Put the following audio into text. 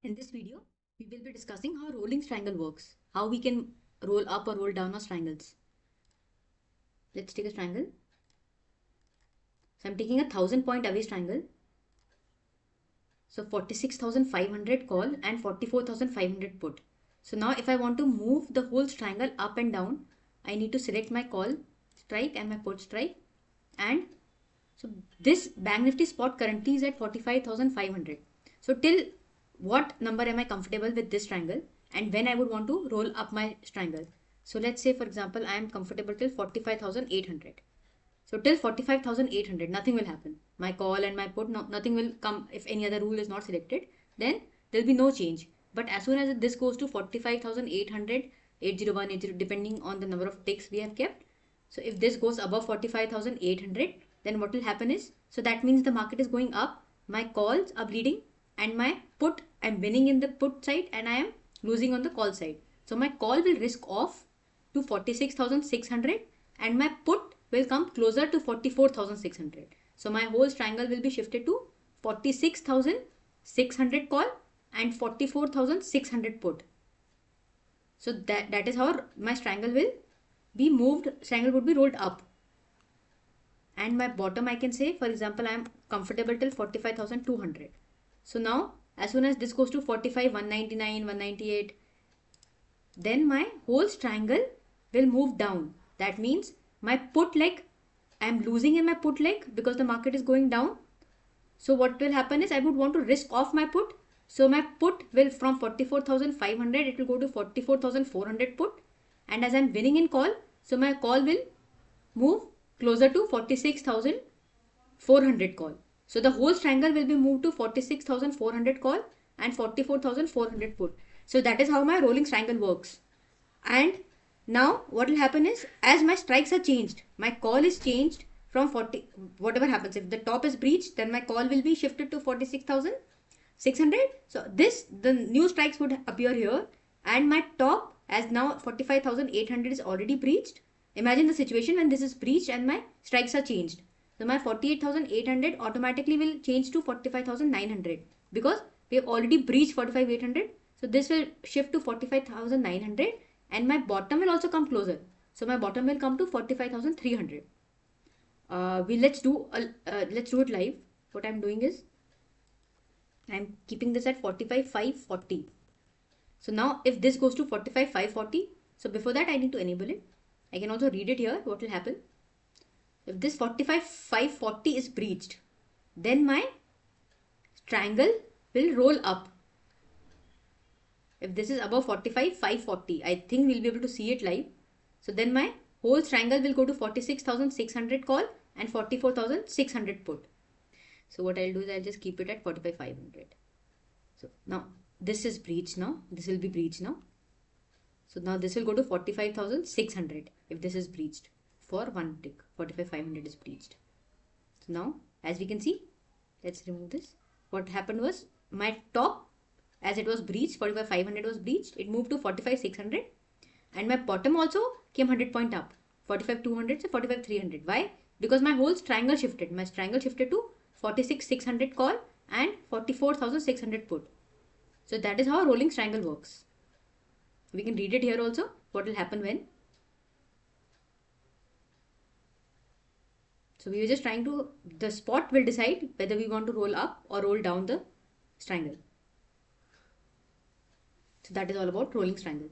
In this video, we will be discussing how rolling strangle works, how we can roll up or roll down our strangles. Let's take a strangle. So I'm taking a 1000-point away strangle. So 46,500 call and 44,500 put. So now if I want to move the whole strangle up and down, I need to select my call strike and my put strike. And so this Bank Nifty spot currently is at 45,500. So till what number am I comfortable with this strangle and when I would want to roll up my strangle. So let's say, for example, I am comfortable till 45,800. So till 45,800, nothing will happen. My call and my put, nothing will come. If any other rule is not selected, then there will be no change. But as soon as this goes to 45,800, 801, 80, depending on the number of ticks we have kept. So if this goes above 45,800, then what will happen is, so that means the market is going up, my calls are bleeding, and my put, I'm winning in the put side and I am losing on the call side. So my call will risk off to 46,600 and my put will come closer to 44,600. So my whole strangle will be shifted to 46,600 call and 44,600 put. So that is how my strangle will be moved. Strangle would be rolled up. And my bottom, I can say, for example, I am comfortable till 45,200. So now, as soon as this goes to 45, 199, 198, then my whole strangle will move down. That means my put leg, I am losing in my put leg because the market is going down. So what will happen is I would want to risk off my put. So my put will from 44,500, it will go to 44,400 put. And as I am winning in call, so my call will move closer to 46,400 call. So the whole strangle will be moved to 46,400 call and 44,400 put. So that is how my rolling strangle works. And now what will happen is, as my strikes are changed, my call is changed from 40, whatever happens, if the top is breached, then my call will be shifted to 46,600. So the new strikes would appear here, and my top, as now 45,800 is already breached. Imagine the situation when this is breached and my strikes are changed. So my 48,800 automatically will change to 45,900 because we have already breached 45,800. So this will shift to 45,900 and my bottom will also come closer. So my bottom will come to 45,300. Let's do it live. What I'm doing is I'm keeping this at 45,540. So now if this goes to 45,540, so before that I need to enable it. I can also read it here. What will happen? If this 45,540 is breached, then my strangle will roll up. If this is above 45,540, I think we'll be able to see it live. So then my whole strangle will go to 46,600 call and 44,600 put. So what I'll do is I'll just keep it at 45,500. So now this is breached now. This will be breached now. So now this will go to 45,600 if this is breached for one tick. 45,500 is breached. So now, as we can see, let's remove this. What happened was my top, as it was breached, 45,500 was breached, it moved to 45,600 and my bottom also came 100 point up. 45,200 to 45,300. Why? Because my whole strangle shifted. My strangle shifted to 46,600 call and 44,600 put. So that is how rolling strangle works. We can read it here also. What will happen when? So we were just trying to, the spot will decide whether we want to roll up or roll down the strangle. So that is all about rolling strangle.